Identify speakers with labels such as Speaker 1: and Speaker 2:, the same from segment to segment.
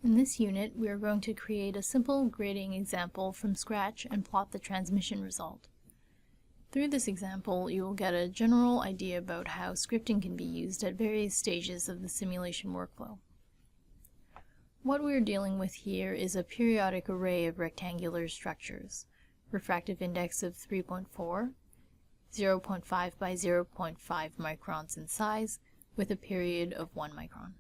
Speaker 1: In this unit, we are going to create a simple grading example from scratch and plot the transmission result. Through this example, you will get a general idea about how scripting can be used at various stages of the simulation workflow. What we are dealing with here is a periodic array of rectangular structures, refractive index of 3.4, 0.5 by 0.5 microns in size, with a period of 1 micron.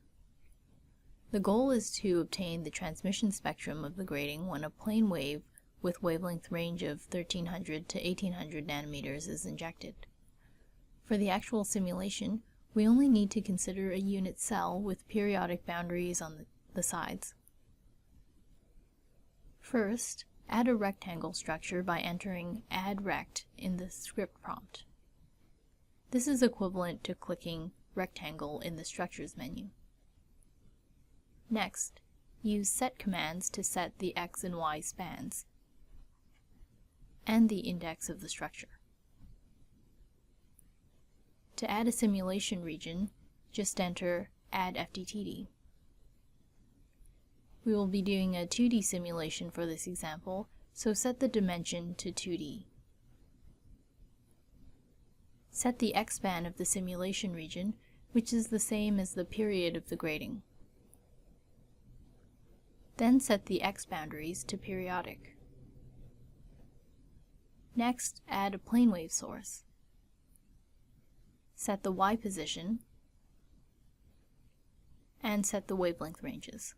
Speaker 1: The goal is to obtain the transmission spectrum of the grating when a plane wave with wavelength range of 1300 to 1800 nanometers is injected. For the actual simulation, we only need to consider a unit cell with periodic boundaries on the sides. First, add a rectangle structure by entering add rect in the script prompt. This is equivalent to clicking rectangle in the structures menu. Next, use set commands to set the x and y spans and the index of the structure. To add a simulation region, just enter add FDTD. We will be doing a 2D simulation for this example, so set the dimension to 2D. Set the x-span of the simulation region, which is the same as the period of the grating. Then set the x boundaries to periodic. Next, add a plane wave source. Set the y position, and set the wavelength ranges.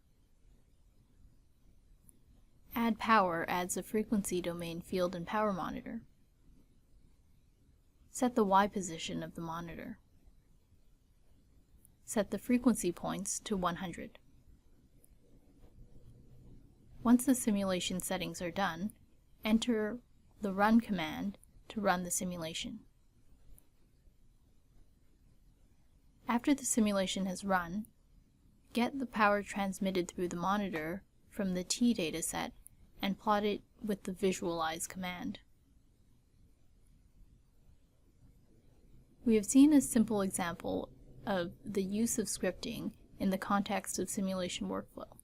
Speaker 1: Add power adds a frequency domain field and power monitor. Set the y position of the monitor. Set the frequency points to 100. Once the simulation settings are done, enter the run command to run the simulation. After the simulation has run, get the power transmitted through the monitor from the T dataset and plot it with the visualize command. We have seen a simple example of the use of scripting in the context of simulation workflow.